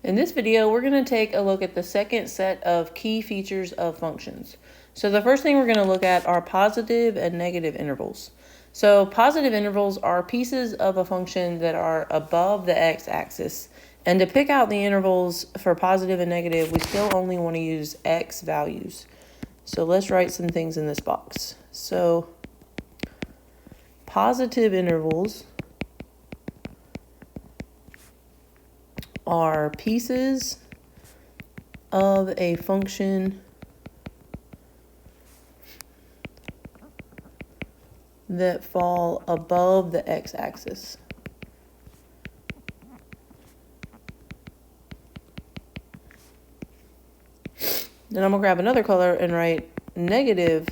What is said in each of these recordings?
In this video, we're going to take a look at the second set of key features of functions. So the first thing we're going to look at are positive and negative intervals. So positive intervals are pieces of a function that are above the x-axis. And to pick out the intervals for positive and negative, we still only want to use x values. So let's write some things in this box. So positive intervals are pieces of a function that fall above the x-axis. Then I'm going to grab another color and write negative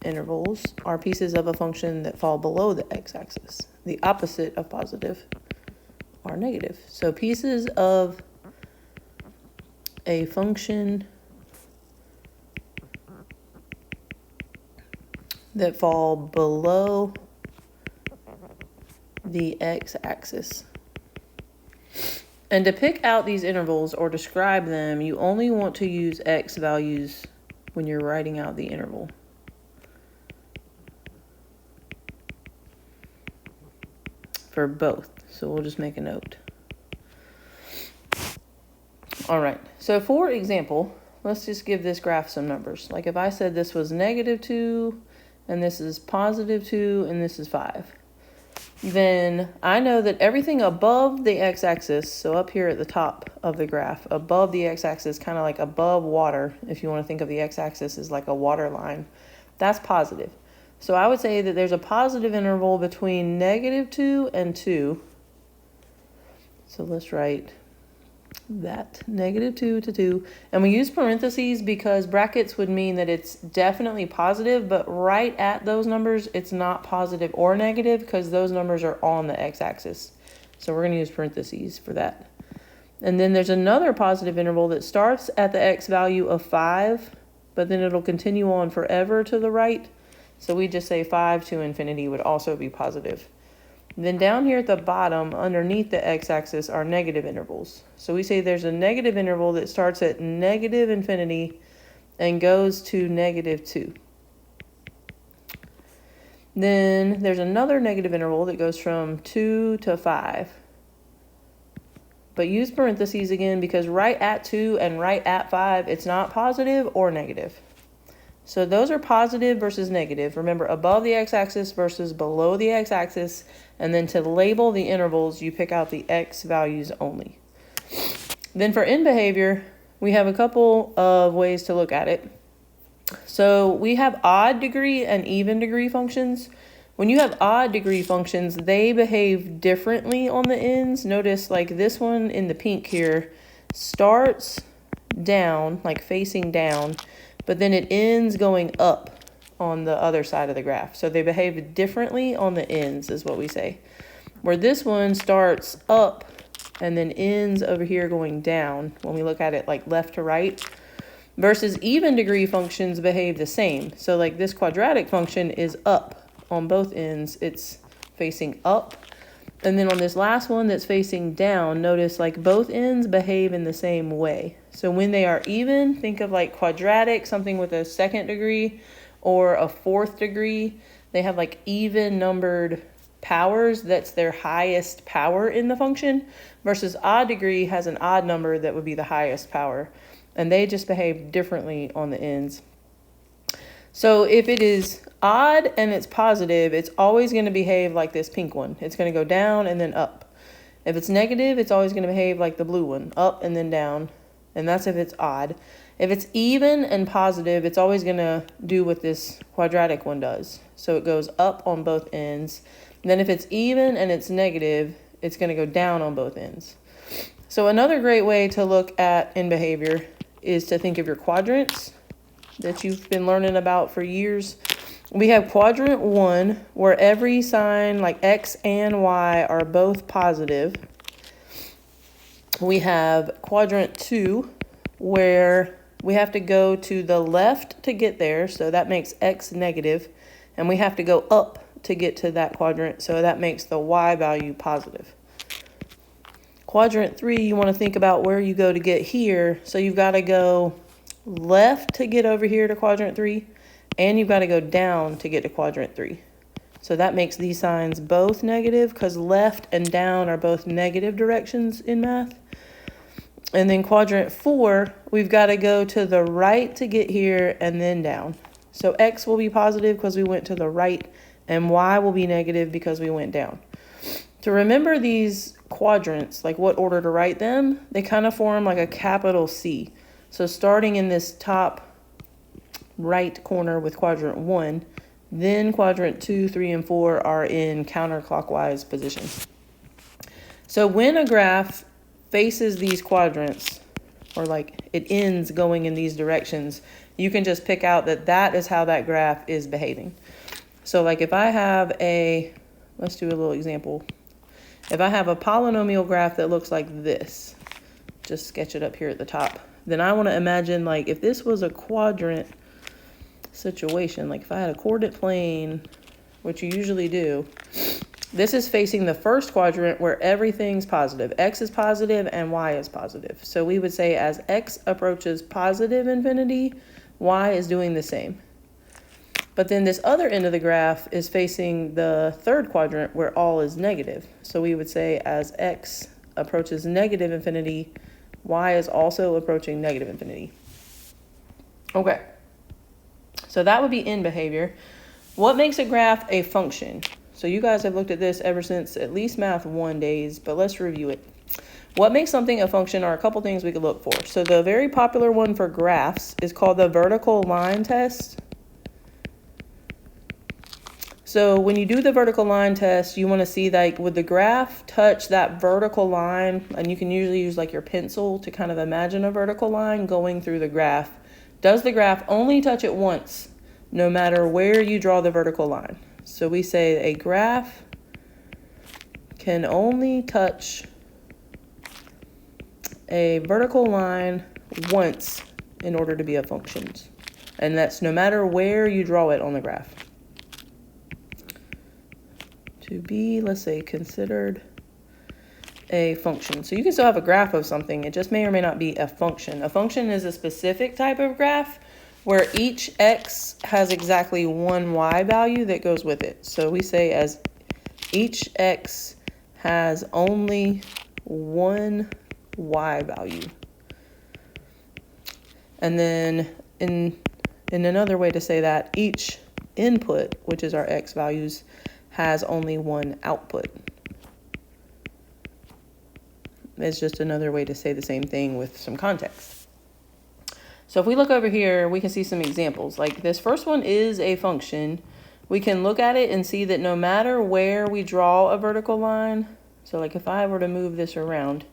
intervals are pieces of a function that fall below the x-axis. The opposite of positive are negative. So pieces of a function that fall below the x-axis. And to pick out these intervals or describe them, you only want to use x values when you're writing out the interval. For both. So we'll just make a note. All right. So for example, let's just give this graph some numbers. Like if I said this was -2, and this is +2, and this is 5. Then I know that everything above the x-axis, so up here at the top of the graph, above the x-axis, kind of like above water, if you want to think of the x-axis as like a water line, that's positive. So I would say that there's a positive interval between -2 and 2. So let's write that, -2 to 2. And we use parentheses because brackets would mean that it's definitely positive, but right at those numbers, it's not positive or negative because those numbers are on the x-axis. So we're going to use parentheses for that. And then there's another positive interval that starts at the x value of 5, but then it'll continue on forever to the right. So we just say 5 to infinity would also be positive. Then down here at the bottom, underneath the x-axis, are negative intervals. So we say there's a negative interval that starts at -infinity and goes to -2. Then there's another negative interval that goes from 2 to 5. But use parentheses again because right at 2 and right at 5, it's not positive or negative. So those are positive versus negative. Remember, above the x-axis versus below the x-axis. And then to label the intervals, you pick out the x values only. Then for end behavior, we have a couple of ways to look at it. So we have odd degree and even degree functions. When you have odd degree functions, they behave differently on the ends. Notice like this one in the pink here starts down, like facing down, but then it ends going up on the other side of the graph. So they behave differently on the ends is what we say. Where this one starts up and then ends over here going down when we look at it like left to right, versus even degree functions behave the same. So like this quadratic function is up on both ends. It's facing up. And then on this last one that's facing down, notice like both ends behave in the same way. So when they are even, think of like quadratic, something with a second degree or a fourth degree. They have like even numbered powers. That's their highest power in the function. Versus odd degree has an odd number that would be the highest power. And they just behave differently on the ends. So if it is odd and it's positive, it's always going to behave like this pink one. It's going to go down and then up. If it's negative, it's always going to behave like the blue one, up and then down. And that's if it's odd. If it's even and positive, it's always going to do what this quadratic one does. So it goes up on both ends. And then if it's even and it's negative, it's going to go down on both ends. So another great way to look at end behavior is to think of your quadrants that you've been learning about for years. We have quadrant 1 where every sign like x and y are both positive. We have quadrant 2 where we have to go to the left to get there, so that makes x negative, and we have to go up to get to that quadrant, so that makes the y value positive. Quadrant 3, you want to think about where you go to get here. So you've got to go left to get over here to quadrant 3, and you've got to go down to get to quadrant 3. So that makes these signs both negative because left and down are both negative directions in math. And then quadrant 4, we've got to go to the right to get here and then down. So X will be positive because we went to the right, and Y will be negative because we went down. To remember these quadrants, like what order to write them, they kind of form like a capital C. So starting in this top right corner with quadrant 1, then quadrant 2, 3, and 4 are in counterclockwise positions. So when a graph faces these quadrants, or like it ends going in these directions, you can just pick out that that is how that graph is behaving. So like if I have let's do a little example. If I have a polynomial graph that looks like this, just sketch it up here at the top, then I want to imagine like if this was a quadrant situation, like if I had a coordinate plane, which you usually do, this is facing the first quadrant where everything's positive. X is positive and Y is positive. So we would say as X approaches positive infinity, Y is doing the same. But then this other end of the graph is facing the third quadrant where all is negative. So we would say as X approaches negative infinity, Y is also approaching negative infinity. Okay. So that would be end behavior. What makes a graph a function? So you guys have looked at this ever since at least Math 1 days, but let's review it. What makes something a function are a couple things we could look for. So the very popular one for graphs is called the vertical line test. So when you do the vertical line test, you want to see like would the graph touch that vertical line, and you can usually use like your pencil to kind of imagine a vertical line going through the graph. Does the graph only touch it once, no matter where you draw the vertical line? So we say a graph can only touch a vertical line once in order to be a function. And that's no matter where you draw it on the graph. To be, let's say, considered a function. So you can still have a graph of something. It just may or may not be a function. A function is a specific type of graph where each X has exactly one Y value that goes with it. So we say as each X has only one Y value. And then in another way to say that, each input, which is our X values, has only one output. It's just another way to say the same thing with some context. So if we look over here, we can see some examples. Like this first one is a function. We can look at it and see that no matter where we draw a vertical line, so like if I were to move this around,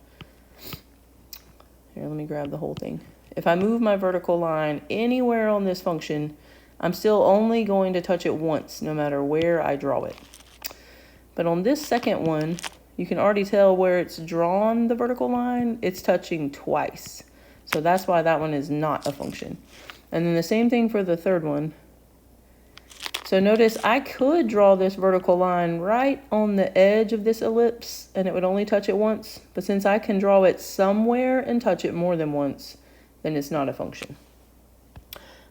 here, let me grab the whole thing. If I move my vertical line anywhere on this function, I'm still only going to touch it once, no matter where I draw it. But on this second one, you can already tell where it's drawn the vertical line, it's touching twice. So that's why that one is not a function. And then the same thing for the third one. So notice I could draw this vertical line right on the edge of this ellipse and it would only touch it once. But since I can draw it somewhere and touch it more than once, then it's not a function.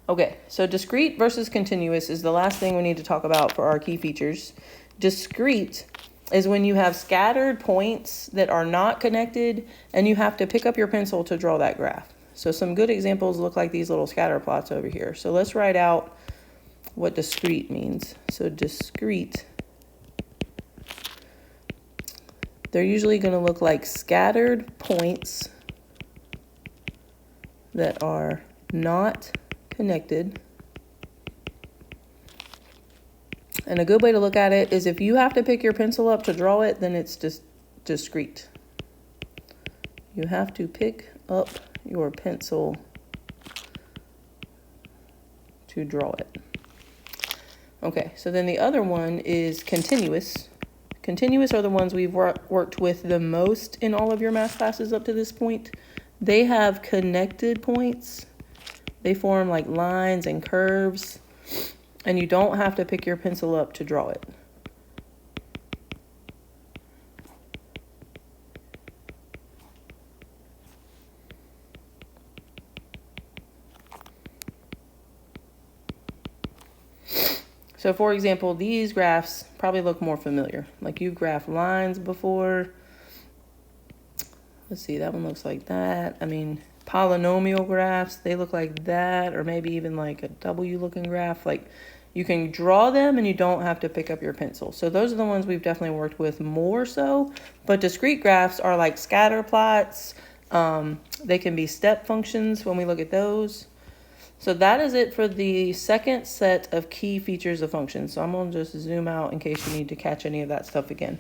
Okay, so discrete versus continuous is the last thing we need to talk about for our key features. Discrete is when you have scattered points that are not connected and you have to pick up your pencil to draw that graph. So some good examples look like these little scatter plots over here. So let's write out what discrete means. So discrete, they're usually going to look like scattered points that are not connected. And a good way to look at it is if you have to pick your pencil up to draw it, then it's just discrete. You have to pick up your pencil to draw it. Okay, so then the other one is continuous. Continuous are the ones we've worked with the most in all of your math classes up to this point. They have connected points. They form like lines and curves, and you don't have to pick your pencil up to draw it. So for example, these graphs probably look more familiar. Like you've graphed lines before. Let's see, that one looks like that. I mean, polynomial graphs, they look like that, or maybe even like a W looking graph. Like you can draw them and you don't have to pick up your pencil. So those are the ones we've definitely worked with more so. But discrete graphs are like scatter plots. They can be step functions when we look at those. So that is it for the second set of key features of functions. So I'm going to just zoom out in case you need to catch any of that stuff again.